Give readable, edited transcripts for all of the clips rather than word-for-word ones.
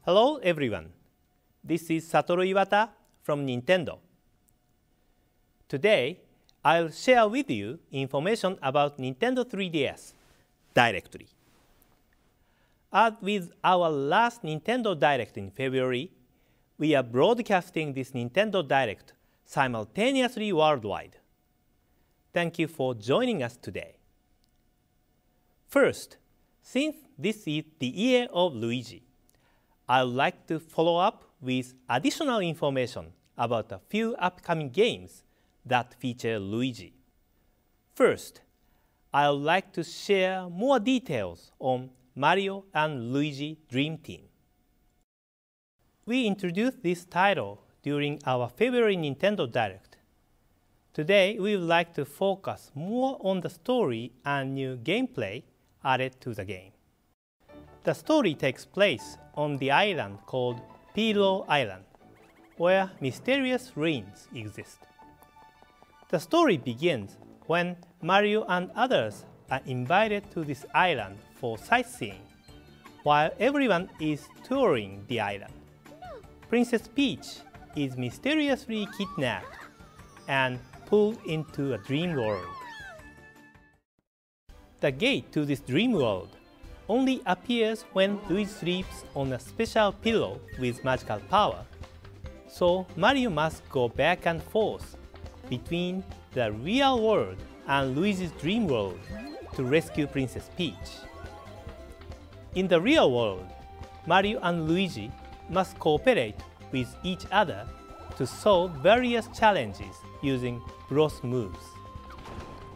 Hello everyone, this is Satoru Iwata from Nintendo. Today, I'll share with you information about Nintendo 3DS directly. As with our last Nintendo Direct in February, we are broadcasting this Nintendo Direct simultaneously worldwide. Thank you for joining us today. First, since this is the year of Luigi, I would like to follow up with additional information about a few upcoming games that feature Luigi. First, I would like to share more details on Mario and Luigi Dream Team. We introduced this title during our February Nintendo Direct. Today, we would like to focus more on the story and new gameplay added to the game. The story takes place on the island called Pillow Island, where mysterious ruins exist. The story begins when Mario and others are invited to this island for sightseeing, while everyone is touring the island. Princess Peach is mysteriously kidnapped and pulled into a dream world. The gate to this dream world only appears when Luigi sleeps on a special pillow with magical power, so Mario must go back and forth between the real world and Luigi's dream world to rescue Princess Peach. In the real world, Mario and Luigi must cooperate with each other to solve various challenges using bros moves.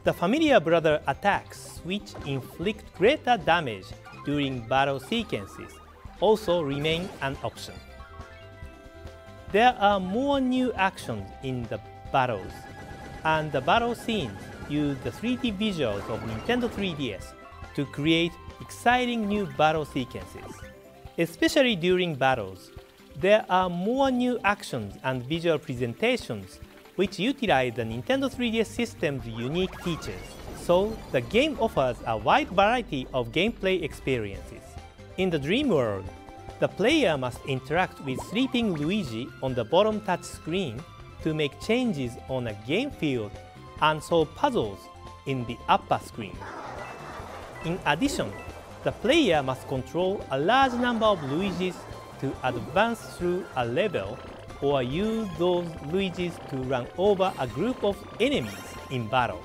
The familiar brother attacks, which inflict greater damage during battle sequences, also remain an option. There are more new actions in the battles, and the battle scenes use the 3D visuals of Nintendo 3DS to create exciting new battle sequences. Especially during battles, there are more new actions and visual presentations which utilize the Nintendo 3DS system's unique features, so the game offers a wide variety of gameplay experiences. In the dream world, the player must interact with sleeping Luigi on the bottom touch screen to make changes on a game field and solve puzzles in the upper screen. In addition, the player must control a large number of Luigis to advance through a level or use those Luigis to run over a group of enemies in battle.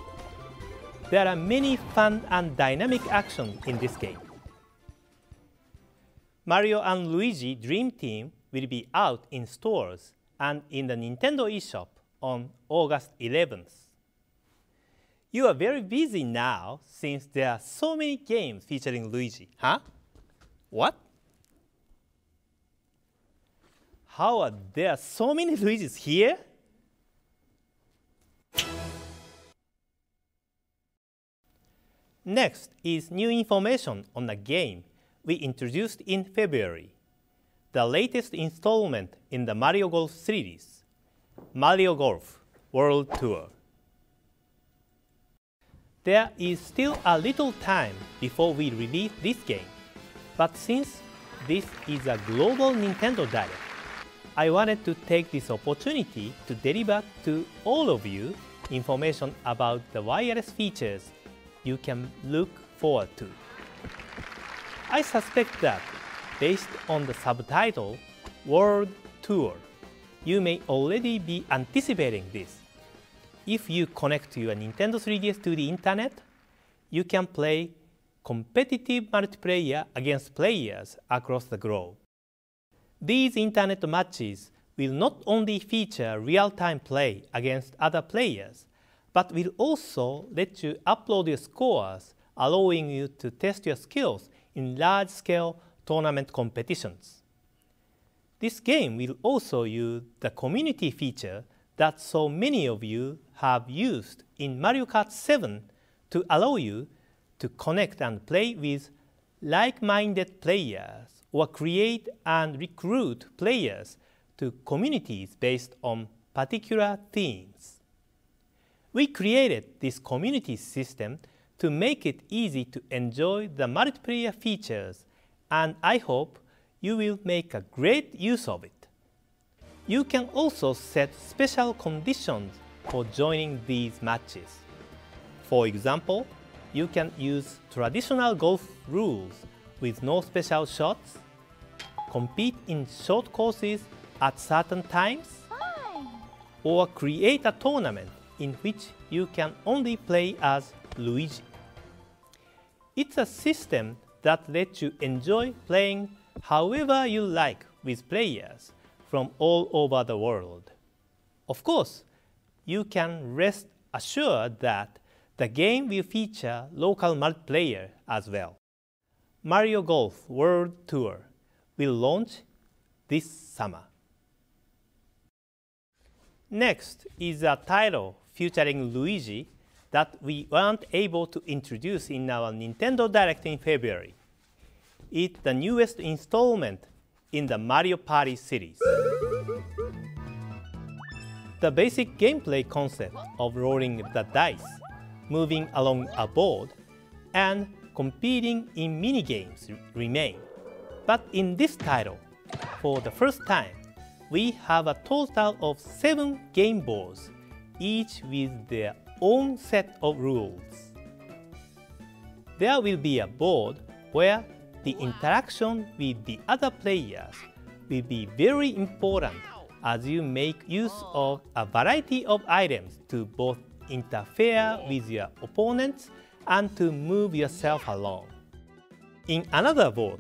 There are many fun and dynamic actions in this game. Mario and Luigi Dream Team will be out in stores and in the Nintendo eShop on August 11th. You are very busy now since there are so many games featuring Luigi, huh? What? How are there so many Luigis here? Next is new information on a game we introduced in February, the latest installment in the Mario Golf series, Mario Golf World Tour. There is still a little time before we release this game, but since this is a global Nintendo Direct, I wanted to take this opportunity to deliver to all of you information about the wireless features you can look forward to. I suspect that, based on the subtitle World Tour, you may already be anticipating this. If you connect your Nintendo 3DS to the internet, you can play competitive multiplayer against players across the globe. These internet matches will not only feature real-time play against other players, but will also let you upload your scores, allowing you to test your skills in large-scale tournament competitions. This game will also use the community feature that so many of you have used in Mario Kart 7 to allow you to connect and play with like-minded players or create and recruit players to communities based on particular themes. We created this community system to make it easy to enjoy the multiplayer features, and I hope you will make a great use of it. You can also set special conditions for joining these matches. For example, you can use traditional golf rules with no special shots, compete in short courses at certain times, or create a tournament in which you can only play as Luigi. It's a system that lets you enjoy playing however you like with players from all over the world. Of course, you can rest assured that the game will feature local multiplayer as well. Mario Golf World Tour will launch this summer. Next is a title featuring Luigi that we weren't able to introduce in our Nintendo Direct in February. It's the newest installment in the Mario Party series. The basic gameplay concept of rolling the dice, moving along a board, and competing in minigames remain. But in this title, for the first time, we have a total of 7 game boards, each with their own set of rules. There will be a board where the interaction with the other players will be very important as you make use of a variety of items to both interfere with your opponents and to move yourself along. In another board,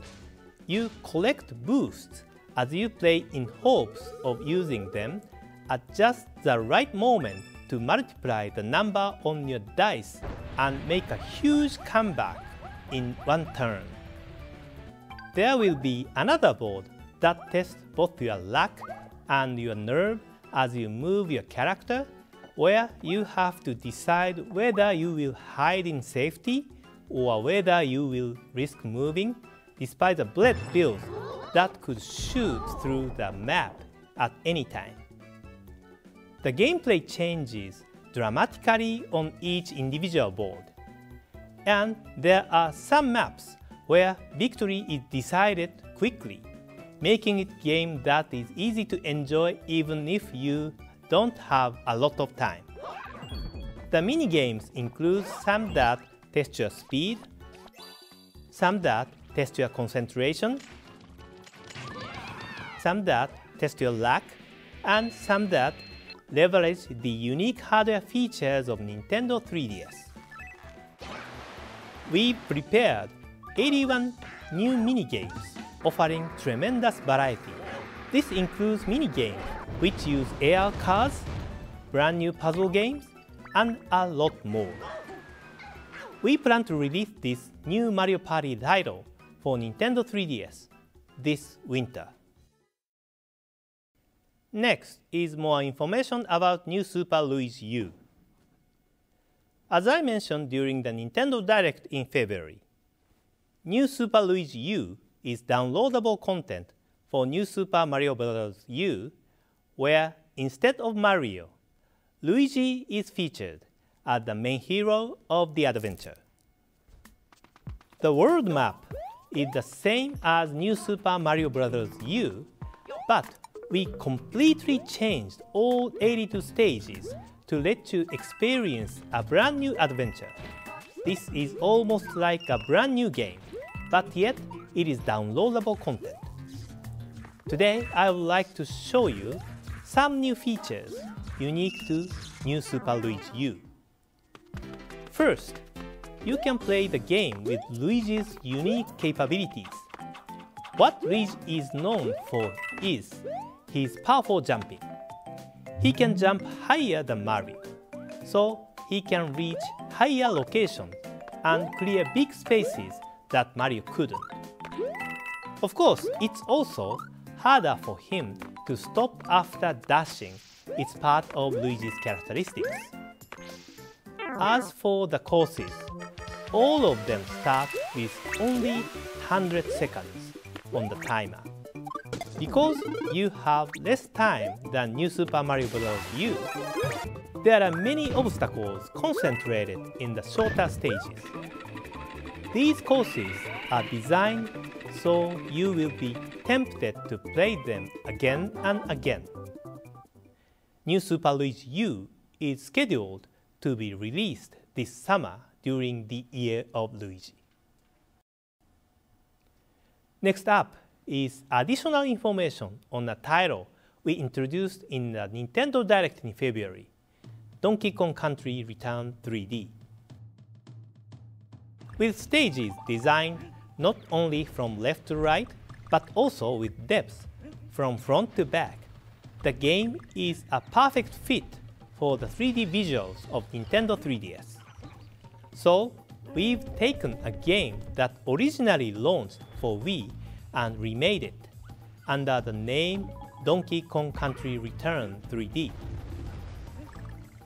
you collect boosts as you play in hopes of using them at just the right moment to multiply the number on your dice and make a huge comeback in one turn. There will be another board that tests both your luck and your nerve as you move your character, where you have to decide whether you will hide in safety or whether you will risk moving despite the bullet bills that could shoot through the map at any time. The gameplay changes dramatically on each individual board, and there are some maps where victory is decided quickly, making it a game that is easy to enjoy even if you don't have a lot of time. The minigames include some that test your speed, some that test your concentration, some that test your luck, and some that leverage the unique hardware features of Nintendo 3DS. We prepared 81 new minigames offering tremendous variety. This includes minigames which use AR cards, brand new puzzle games, and a lot more. We plan to release this new Mario Party title for Nintendo 3DS this winter. Next is more information about New Super Luigi U. As I mentioned during the Nintendo Direct in February, New Super Luigi U is downloadable content for New Super Mario Bros. U, where instead of Mario, Luigi is featured as the main hero of the adventure. The world map is the same as New Super Mario Bros. U, but we completely changed all 82 stages to let you experience a brand new adventure. This is almost like a brand new game, but yet it is downloadable content. Today, I would like to show you some new features unique to New Super Luigi U. First, you can play the game with Luigi's unique capabilities. What Luigi is known for is his powerful jumping. He can jump higher than Mario, so he can reach higher locations and clear big spaces that Mario couldn't. Of course, it's also harder for him to stop after dashing. It's part of Luigi's characteristics. As for the courses, all of them start with only 100 seconds on the timer. Because you have less time than New Super Mario Bros. U, there are many obstacles concentrated in the shorter stages. These courses are designed so you will be tempted to play them again and again. New Super Luigi U is scheduled to be released this summer during the Year of Luigi. Next up is additional information on a title we introduced in the Nintendo Direct in February, Donkey Kong Country Return 3D. With stages designed not only from left to right, but also with depth from front to back, the game is a perfect fit for the 3D visuals of Nintendo 3DS. So, we've taken a game that originally launched for Wii and remade it under the name Donkey Kong Country Return 3D.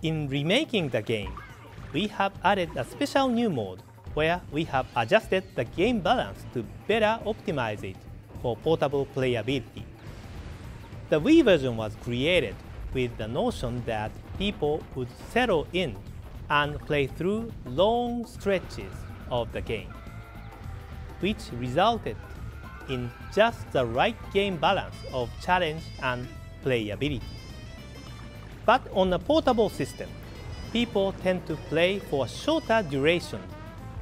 In remaking the game, we have added a special new mode where we have adjusted the game balance to better optimize it for portable playability. The Wii version was created with the notion that people would settle in and play through long stretches of the game, which resulted in just the right game balance of challenge and playability. But on a portable system, people tend to play for a shorter duration,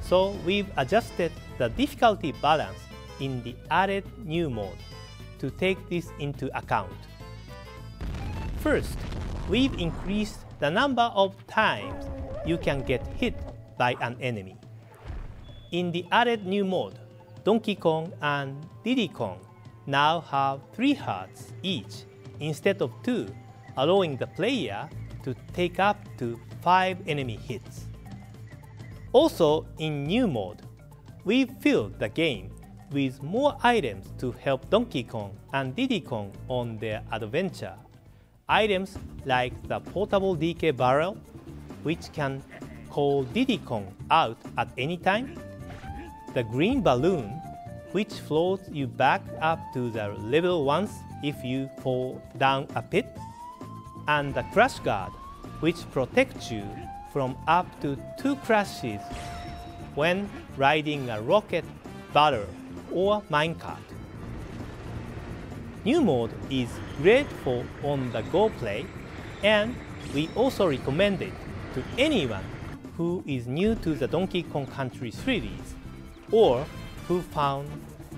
so we've adjusted the difficulty balance in the added new mode to take this into account. First, we've increased the number of times you can get hit by an enemy. In the added new mode, Donkey Kong and Diddy Kong now have 3 hearts each instead of 2, allowing the player to take up to 5 enemy hits. Also, in new mode, we've filled the game with more items to help Donkey Kong and Diddy Kong on their adventure. Items like the portable DK barrel, which can call Diddy Kong out at any time, the green balloon, which floats you back up to the level once if you fall down a pit, and the crash guard, which protects you from up to 2 crashes when riding a rocket barrel or minecart. New mode is great for on-the-go play, and we also recommend it to anyone who is new to the Donkey Kong Country series or who found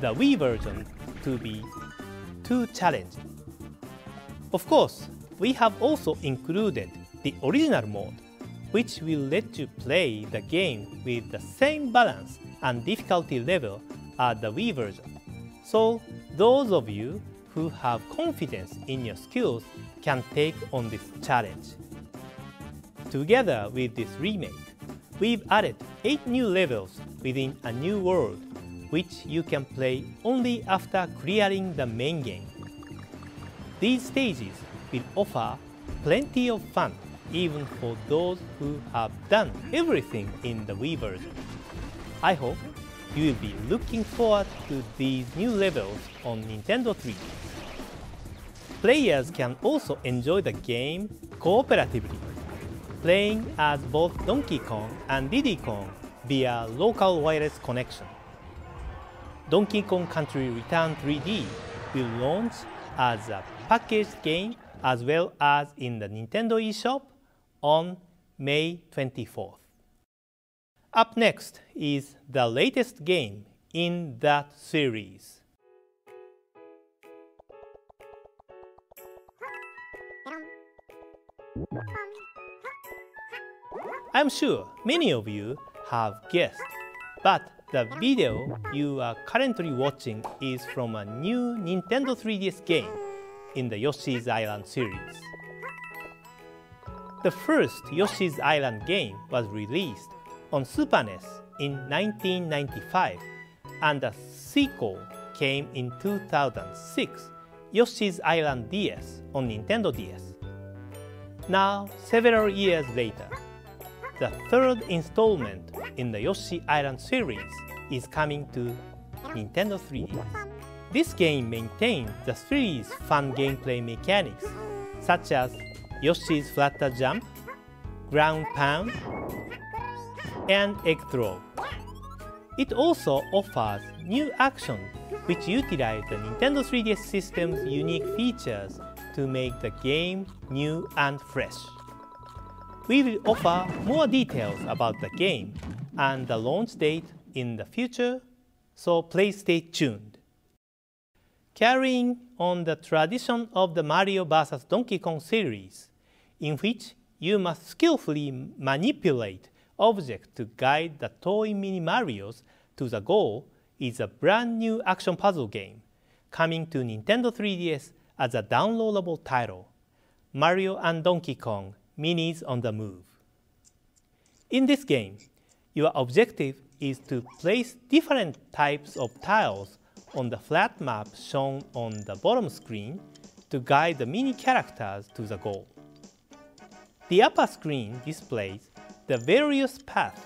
the Wii version to be too challenging. Of course, we have also included the original mode, which will let you play the game with the same balance and difficulty level as the Wii version. So, those of you who have confidence in your skills can take on this challenge. Together with this remake, we've added 8 new levels within a new world, which you can play only after clearing the main game. These stages will offer plenty of fun even for those who have done everything in the Wii version. I hope you will be looking forward to these new levels on Nintendo 3DS. Players can also enjoy the game cooperatively, playing as both Donkey Kong and Diddy Kong via local wireless connection. Donkey Kong Country Return 3D will launch as a packaged game as well as in the Nintendo eShop on May 24th. Up next is the latest game in that series. I'm sure many of you have guessed, but the video you are currently watching is from a new Nintendo 3DS game in the Yoshi's Island series. The first Yoshi's Island game was released on Super NES in 1995, and a sequel came in 2006, Yoshi's Island DS on Nintendo DS. Now, several years later, the third installment in the Yoshi Island series is coming to Nintendo 3DS. This game maintains the series' fun gameplay mechanics, such as Yoshi's flutter jump, ground pound, and egg throw. It also offers new actions which utilize the Nintendo 3DS system's unique features to make the game new and fresh. We will offer more details about the game and the launch date in the future, so please stay tuned. Carrying on the tradition of the Mario vs. Donkey Kong series, in which you must skillfully manipulate objects to guide the toy Mini Marios to the goal, is a brand new action puzzle game coming to Nintendo 3DS as a downloadable title, Mario & Donkey Kong Minis on the Move. In this game, your objective is to place different types of tiles on the flat map shown on the bottom screen to guide the mini characters to the goal. The upper screen displays the various paths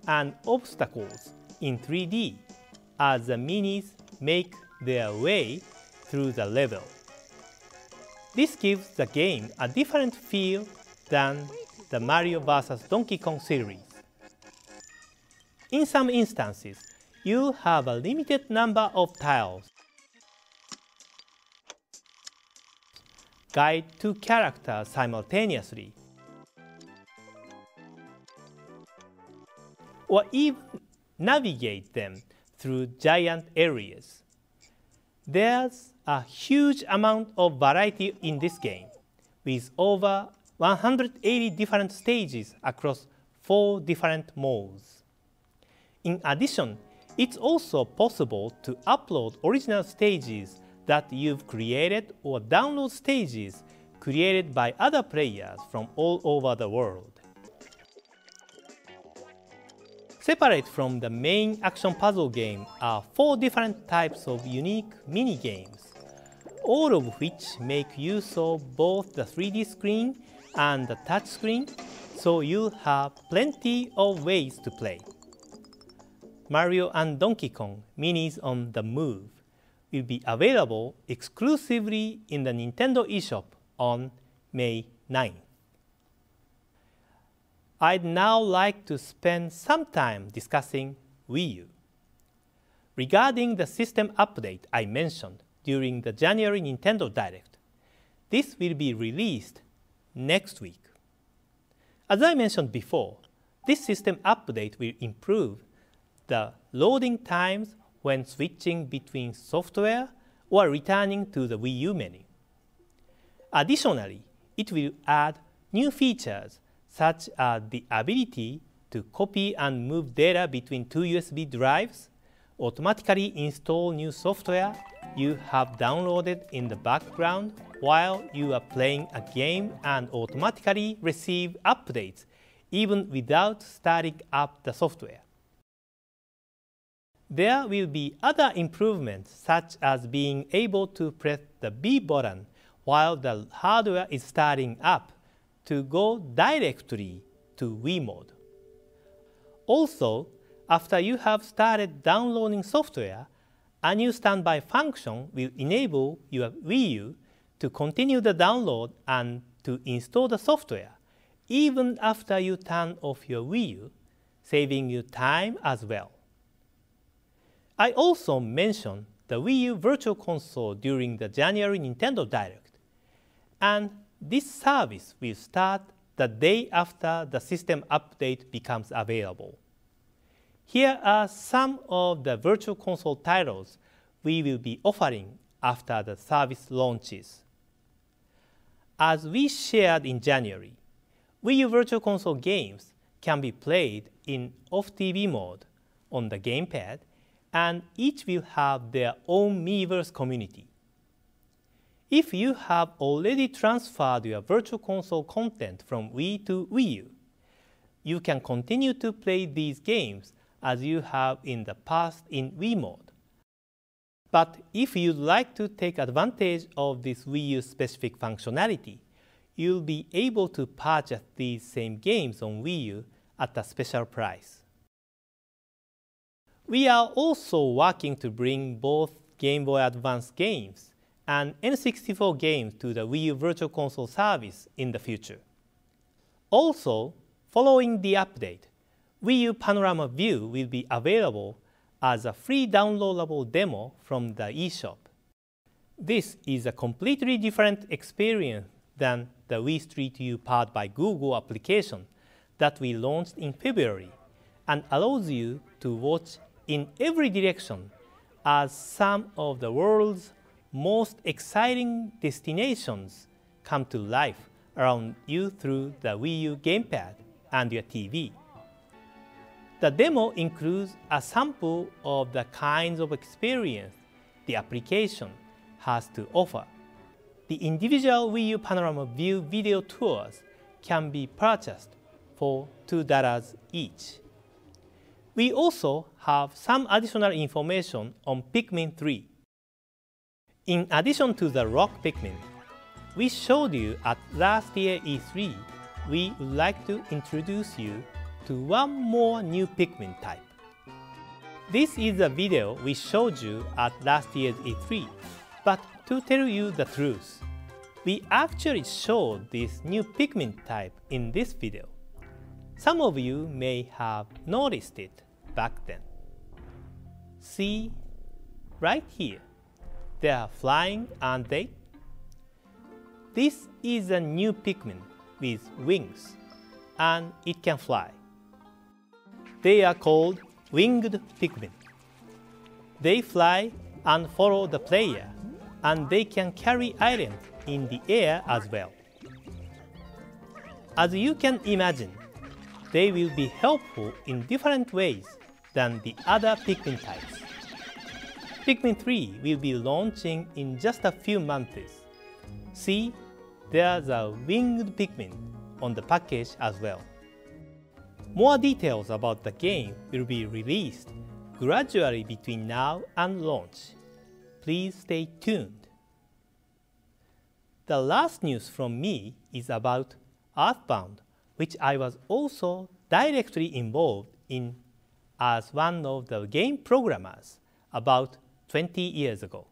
and obstacles in 3D as the minis make their way through the level. This gives the game a different feel than the Mario vs. Donkey Kong series. In some instances, you have a limited number of tiles. Guide two characters simultaneously, or even navigate them through giant areas. There's a huge amount of variety in this game, with over 180 different stages across 4 different modes. In addition, it's also possible to upload original stages that you've created or download stages created by other players from all over the world. Separate from the main action puzzle game are 4 different types of unique mini-games, all of which make use of both the 3D screen and the touch screen, so you'll have plenty of ways to play. Mario & Donkey Kong Minis on the Move will be available exclusively in the Nintendo eShop on May 9th. I'd now like to spend some time discussing Wii U. Regarding the system update I mentioned during the January Nintendo Direct, this will be released next week. As I mentioned before, this system update will improve the loading times when switching between software or returning to the Wii U menu. Additionally, it will add new features such as the ability to copy and move data between 2 USB drives, automatically install new software you have downloaded in the background while you are playing a game, and automatically receive updates even without starting up the software. There will be other improvements such as being able to press the B button while the hardware is starting up to go directly to Wii mode. Also, after you have started downloading software, a new standby function will enable your Wii U to continue the download and to install the software even after you turn off your Wii U, saving you time as well. I also mentioned the Wii U Virtual Console during the January Nintendo Direct, and this service will start the day after the system update becomes available. Here are some of the Virtual Console titles we will be offering after the service launches. As we shared in January, Wii U Virtual Console games can be played in off-TV mode on the gamepad, and each will have their own Miiverse community. If you have already transferred your Virtual Console content from Wii to Wii U, you can continue to play these games as you have in the past in Wii mode. But if you'd like to take advantage of this Wii U specific functionality, you'll be able to purchase these same games on Wii U at a special price. We are also working to bring both Game Boy Advance games and N64 games to the Wii U Virtual Console service in the future. Also, following the update, Wii U Panorama View will be available as a free downloadable demo from the eShop. This is a completely different experience than the Wii Street U powered by Google application that we launched in February and allows you to watch in every direction as some of the world's most exciting destinations come to life around you through the Wii U gamepad and your TV. The demo includes a sample of the kinds of experience the application has to offer. The individual Wii U Panorama View video tours can be purchased for $2 each. We also have some additional information on Pikmin 3. In addition to the rock Pikmin we showed you at last year's E3, we would like to introduce you to one more new Pikmin type. This is a video we showed you at last year's E3, but to tell you the truth, we actually showed this new Pikmin type in this video. Some of you may have noticed it back then. See, right here, they are flying, aren't they? This is a new Pikmin with wings, and it can fly. They are called winged Pikmin. They fly and follow the player, and they can carry items in the air as well. As you can imagine, they will be helpful in different ways than the other Pikmin types. Pikmin 3 will be launching in just a few months. See, there's a winged Pikmin on the package as well. More details about the game will be released gradually between now and launch. Please stay tuned. The last news from me is about Earthbound, which I was also directly involved in as one of the game programmers about 20 years ago.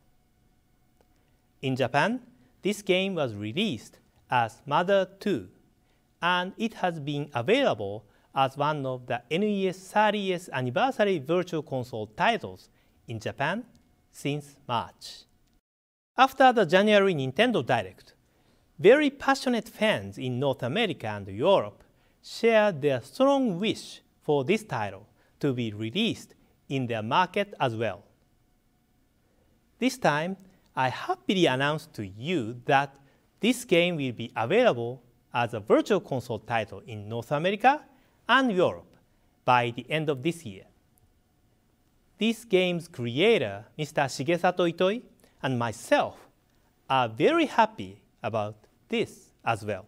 In Japan, this game was released as Mother 2, and it has been available as one of the NES 30th anniversary Virtual Console titles in Japan since March. After the January Nintendo Direct, very passionate fans in North America and Europe shared their strong wish for this title to be released in their market as well. This time, I happily announce to you that this game will be available as a Virtual Console title in North America and Europe by the end of this year. This game's creator, Mr. Shigesato Itoi, and myself are very happy about this as well.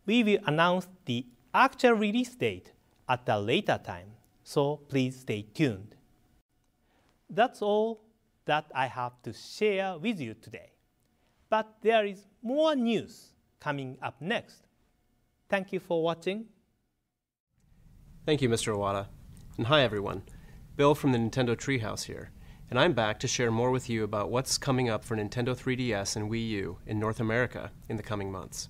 We will announce the actual release date at a later time, so please stay tuned. That's all that I have to share with you today. But there is more news coming up next. Thank you for watching. Thank you, Mr. Iwata. And hi, everyone. Bill from the Nintendo Treehouse here. And I'm back to share more with you about what's coming up for Nintendo 3DS and Wii U in North America in the coming months.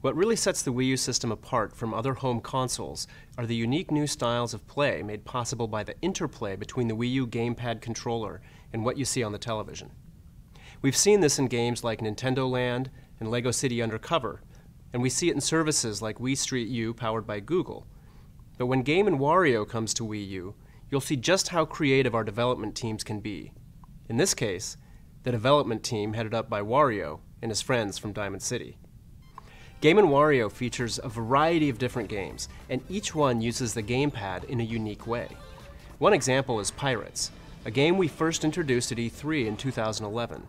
What really sets the Wii U system apart from other home consoles are the unique new styles of play made possible by the interplay between the Wii U gamepad controller and what you see on the television. We've seen this in games like Nintendo Land and Lego City Undercover, and we see it in services like Wii Street U powered by Google. But when Game & Wario comes to Wii U, you'll see just how creative our development teams can be. In this case, the development team headed up by Wario and his friends from Diamond City. Game & Wario features a variety of different games, and each one uses the gamepad in a unique way. One example is Pirates, a game we first introduced at E3 in 2011.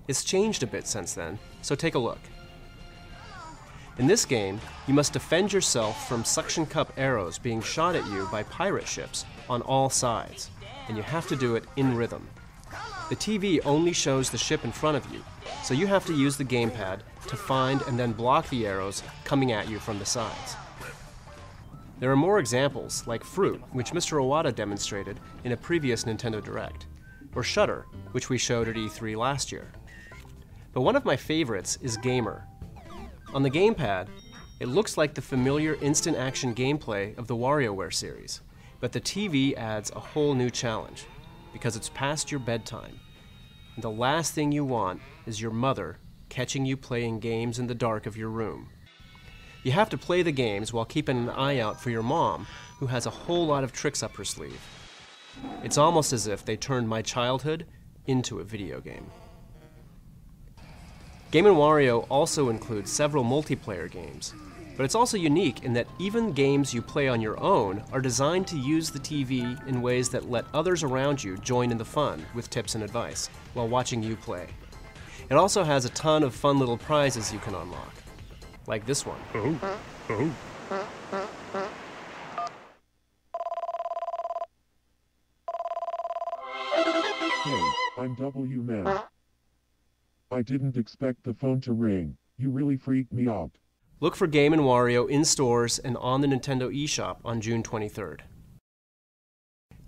It's changed a bit since then, so take a look. In this game, you must defend yourself from suction cup arrows being shot at you by pirate ships on all sides, and you have to do it in rhythm. The TV only shows the ship in front of you, so you have to use the gamepad to find and then block the arrows coming at you from the sides. There are more examples, like Fruit, which Mr. Iwata demonstrated in a previous Nintendo Direct, or Shutter, which we showed at E3 last year. But one of my favorites is Gamer. On the gamepad, it looks like the familiar instant action gameplay of the WarioWare series, But the TV adds a whole new challenge, because it's past your bedtime. And the last thing you want is your mother catching you playing games in the dark of your room. You have to play the games while keeping an eye out for your mom, who has a whole lot of tricks up her sleeve. It's almost as if they turned my childhood into a video game. Game & Wario also includes several multiplayer games, but it's also unique in that even games you play on your own are designed to use the TV in ways that let others around you join in the fun with tips and advice while watching you play. It also has a ton of fun little prizes you can unlock, like this one. Hey, I'm W-Man. I didn't expect the phone to ring. You really freaked me out. Look for Game & Wario in stores and on the Nintendo eShop on June 23rd.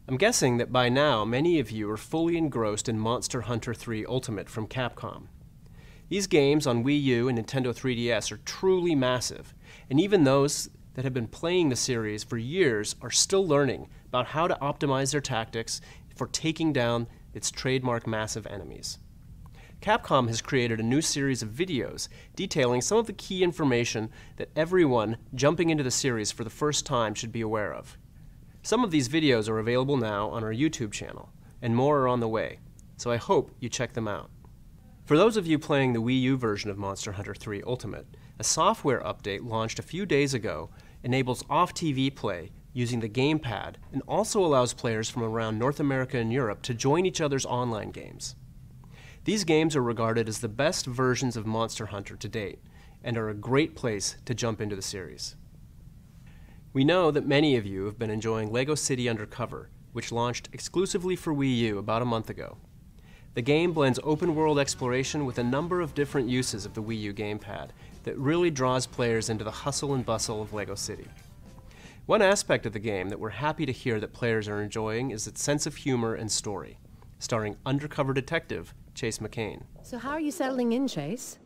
I'm guessing that by now many of you are fully engrossed in Monster Hunter 3 Ultimate from Capcom. These games on Wii U and Nintendo 3DS are truly massive, and even those that have been playing the series for years are still learning about how to optimize their tactics for taking down its trademark massive enemies. Capcom has created a new series of videos detailing some of the key information that everyone jumping into the series for the first time should be aware of. Some of these videos are available now on our YouTube channel, and more are on the way, so I hope you check them out. For those of you playing the Wii U version of Monster Hunter 3 Ultimate, a software update launched a few days ago enables off-TV play using the gamepad and also allows players from around North America and Europe to join each other's online games. These games are regarded as the best versions of Monster Hunter to date, and are a great place to jump into the series. We know that many of you have been enjoying LEGO City Undercover, which launched exclusively for Wii U about a month ago. The game blends open-world exploration with a number of different uses of the Wii U gamepad that really draws players into the hustle and bustle of LEGO City. One aspect of the game that we're happy to hear that players are enjoying is its sense of humor and story, starring undercover detective Chase McCain. So how are you settling in, Chase?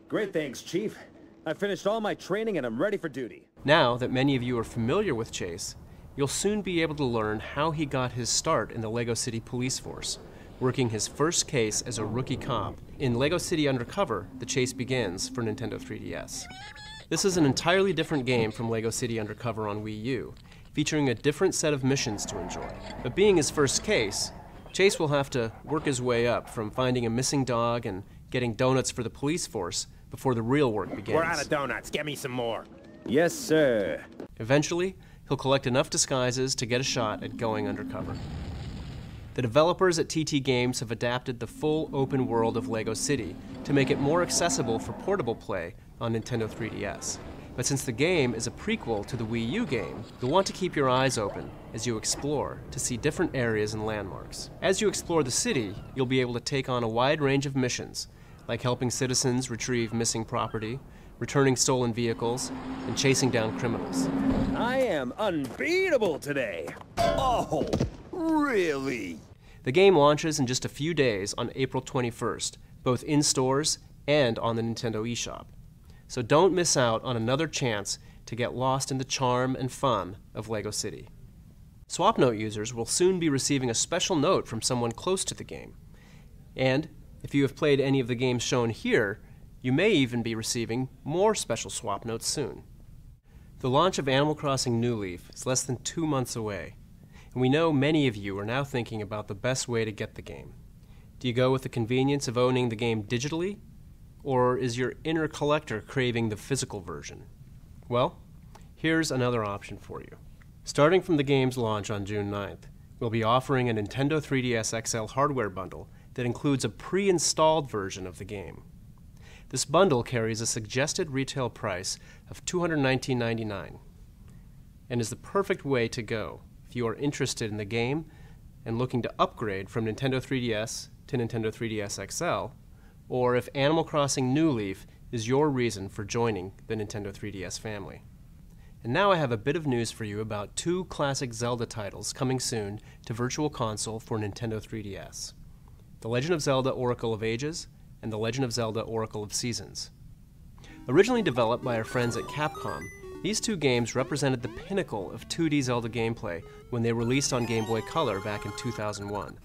Great, thanks, Chief. I finished all my training and I'm ready for duty. Now that many of you are familiar with Chase, you'll soon be able to learn how he got his start in the LEGO City Police Force, working his first case as a rookie cop in LEGO City Undercover: The Chase Begins for Nintendo 3DS. This is an entirely different game from LEGO City Undercover on Wii U, featuring a different set of missions to enjoy. But being his first case, Chase will have to work his way up from finding a missing dog and getting donuts for the police force before the real work begins. We're out of donuts. Get me some more. Yes, sir. Eventually, he'll collect enough disguises to get a shot at going undercover. The developers at TT Games have adapted the full open world of LEGO City to make it more accessible for portable play on Nintendo 3DS. But since the game is a prequel to the Wii U game, you'll want to keep your eyes open as you explore to see different areas and landmarks. As you explore the city, you'll be able to take on a wide range of missions, like helping citizens retrieve missing property, returning stolen vehicles, and chasing down criminals. I am unbeatable today. Oh, really? The game launches in just a few days on April 21st, both in stores and on the Nintendo eShop. So don't miss out on another chance to get lost in the charm and fun of LEGO City. SwapNote users will soon be receiving a special note from someone close to the game. And if you have played any of the games shown here, you may even be receiving more special swap notes soon. The launch of Animal Crossing New Leaf is less than 2 months away, and we know many of you are now thinking about the best way to get the game. Do you go with the convenience of owning the game digitally? Or is your inner collector craving the physical version? Well, here's another option for you. Starting from the game's launch on June 9th, we'll be offering a Nintendo 3DS XL hardware bundle that includes a pre-installed version of the game. This bundle carries a suggested retail price of $219.99 and is the perfect way to go if you are interested in the game and looking to upgrade from Nintendo 3DS to Nintendo 3DS XL, or if Animal Crossing New Leaf is your reason for joining the Nintendo 3DS family. And now I have a bit of news for you about 2 classic Zelda titles coming soon to Virtual Console for Nintendo 3DS: The Legend of Zelda: Oracle of Ages and The Legend of Zelda: Oracle of Seasons. Originally developed by our friends at Capcom, These two games represented the pinnacle of 2D Zelda gameplay when they released on Game Boy Color back in 2001.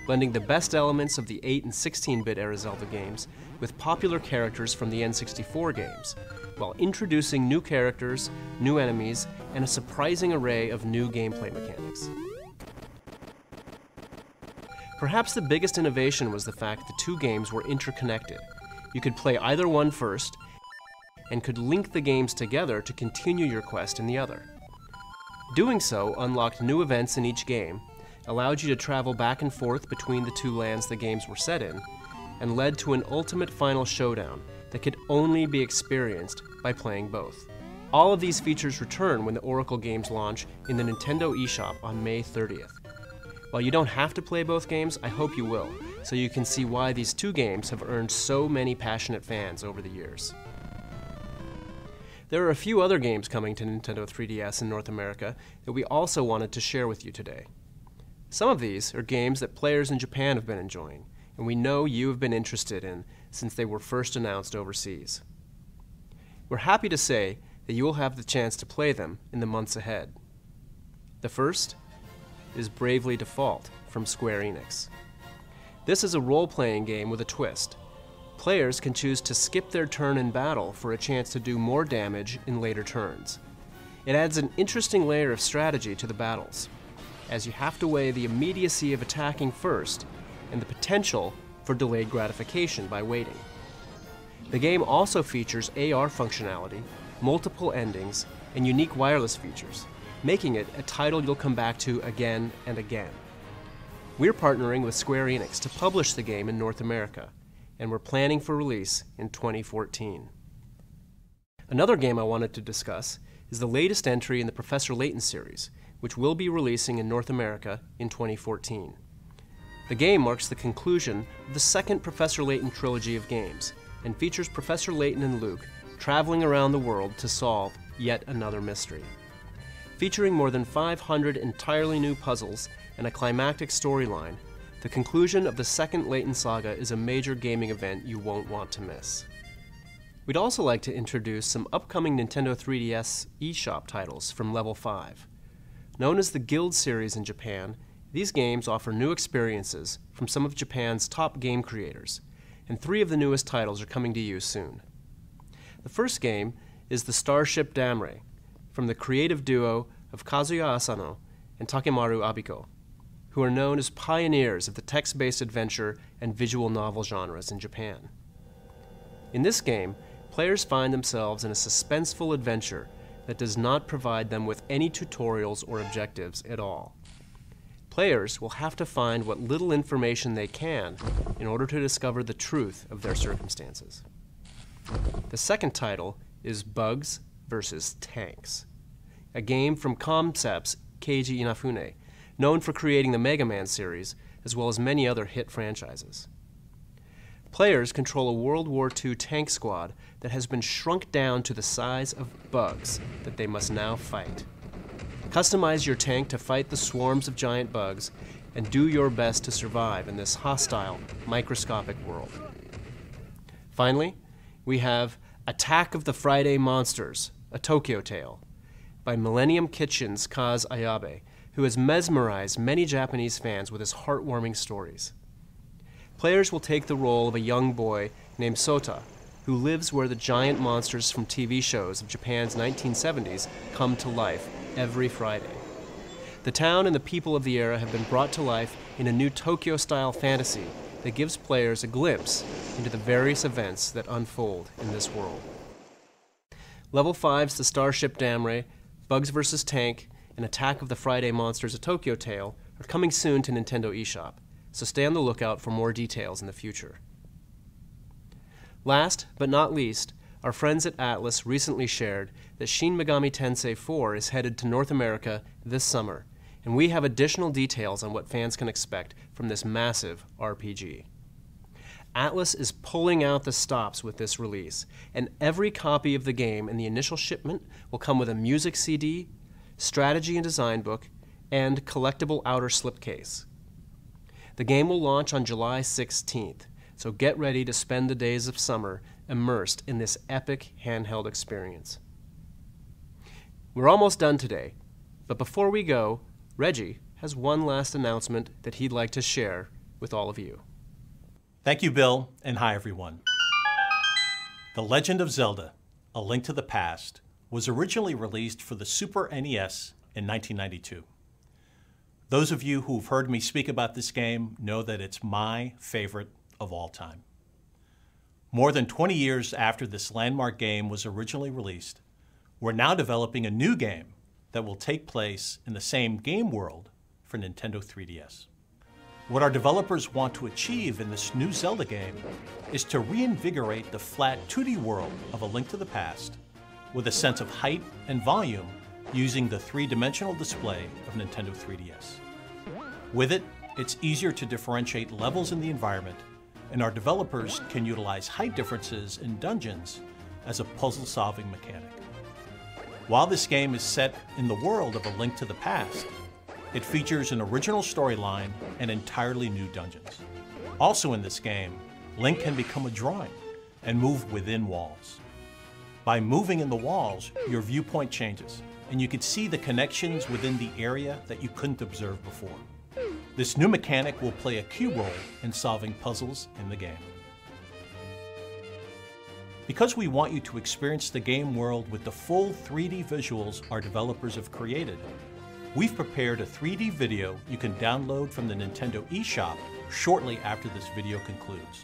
Blending the best elements of the 8 and 16-bit era Zelda games with popular characters from the N64 games, while introducing new characters, new enemies, and a surprising array of new gameplay mechanics. Perhaps the biggest innovation was the fact the two games were interconnected. You could play either one first, and could link the games together to continue your quest in the other. Doing so unlocked new events in each game, allowed you to travel back and forth between the two lands the games were set in, and led to an ultimate final showdown that could only be experienced by playing both. All of these features return when the Oracle games launch in the Nintendo eShop on May 30th. While you don't have to play both games, I hope you will, so you can see why these two games have earned so many passionate fans over the years. There are a few other games coming to Nintendo 3DS in North America that we also wanted to share with you today. Some of these are games that players in Japan have been enjoying, and we know you have been interested in since they were first announced overseas. We're happy to say that you will have the chance to play them in the months ahead. The first is Bravely Default from Square Enix. This is a role-playing game with a twist. Players can choose to skip their turn in battle for a chance to do more damage in later turns. It adds an interesting layer of strategy to the battles, as you have to weigh the immediacy of attacking first and the potential for delayed gratification by waiting. The game also features AR functionality, multiple endings, and unique wireless features, making it a title you'll come back to again and again. We're partnering with Square Enix to publish the game in North America, and we're planning for release in 2014. Another game I wanted to discuss is the latest entry in the Professor Layton series, which will be releasing in North America in 2014. The game marks the conclusion of the second Professor Layton trilogy of games, and features Professor Layton and Luke traveling around the world to solve yet another mystery. Featuring more than 500 entirely new puzzles and a climactic storyline, the conclusion of the second Layton saga is a major gaming event you won't want to miss. We'd also like to introduce some upcoming Nintendo 3DS eShop titles from Level 5. Known as the Guild series in Japan, these games offer new experiences from some of Japan's top game creators, and 3 of the newest titles are coming to you soon. The first game is the Starship Damre, from the creative duo of Kazuya Asano and Takemaru Abiko, who are known as pioneers of the text-based adventure and visual novel genres in Japan. In this game, players find themselves in a suspenseful adventure that does not provide them with any tutorials or objectives at all. Players will have to find what little information they can in order to discover the truth of their circumstances. The second title is Bugs vs. Tanks, a game from Concept's Keiji Inafune, known for creating the Mega Man series, as well as many other hit franchises. Players control a World War II tank squad that has been shrunk down to the size of bugs that they must now fight. Customize your tank to fight the swarms of giant bugs, and do your best to survive in this hostile, microscopic world. Finally, we have Attack of the Friday Monsters, a Tokyo Tale, by Millennium Kitchen's Kaz Ayabe, who has mesmerized many Japanese fans with his heartwarming stories. Players will take the role of a young boy named Sota, who lives where the giant monsters from TV shows of Japan's 1970s come to life every Friday. The town and the people of the era have been brought to life in a new Tokyo-style fantasy that gives players a glimpse into the various events that unfold in this world. Level 5's the Starship Damre, Bugs vs. Tank, and Attack of the Friday Monsters, a Tokyo Tale are coming soon to Nintendo eShop, so stay on the lookout for more details in the future. Last but not least, our friends at Atlus recently shared that Shin Megami Tensei 4 is headed to North America this summer, and we have additional details on what fans can expect from this massive RPG. Atlus is pulling out the stops with this release, and every copy of the game in the initial shipment will come with a music CD, strategy and design book, and collectible outer slipcase. The game will launch on July 16th, so get ready to spend the days of summer immersed in this epic handheld experience. We're almost done today, but before we go, Reggie has one last announcement that he'd like to share with all of you. Thank you, Bill, and hi, everyone. The Legend of Zelda: A Link to the Past was originally released for the Super NES in 1992. Those of you who've heard me speak about this game know that it's my favorite of all time. More than 20 years after this landmark game was originally released, we're now developing a new game that will take place in the same game world for Nintendo 3DS. What our developers want to achieve in this new Zelda game is to reinvigorate the flat 2D world of A Link to the Past with a sense of height and volume using the three-dimensional display of Nintendo 3DS. With it, it's easier to differentiate levels in the environment, and our developers can utilize height differences in dungeons as a puzzle-solving mechanic. While this game is set in the world of A Link to the Past, it features an original storyline and entirely new dungeons. Also in this game, Link can become a drawing and move within walls. By moving in the walls, your viewpoint changes, and you can see the connections within the area that you couldn't observe before. This new mechanic will play a key role in solving puzzles in the game. Because we want you to experience the game world with the full 3D visuals our developers have created, we've prepared a 3D video you can download from the Nintendo eShop shortly after this video concludes.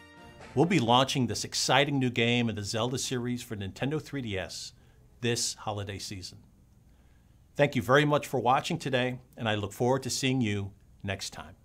We'll be launching this exciting new game in the Zelda series for Nintendo 3DS this holiday season. Thank you very much for watching today, and I look forward to seeing you next time.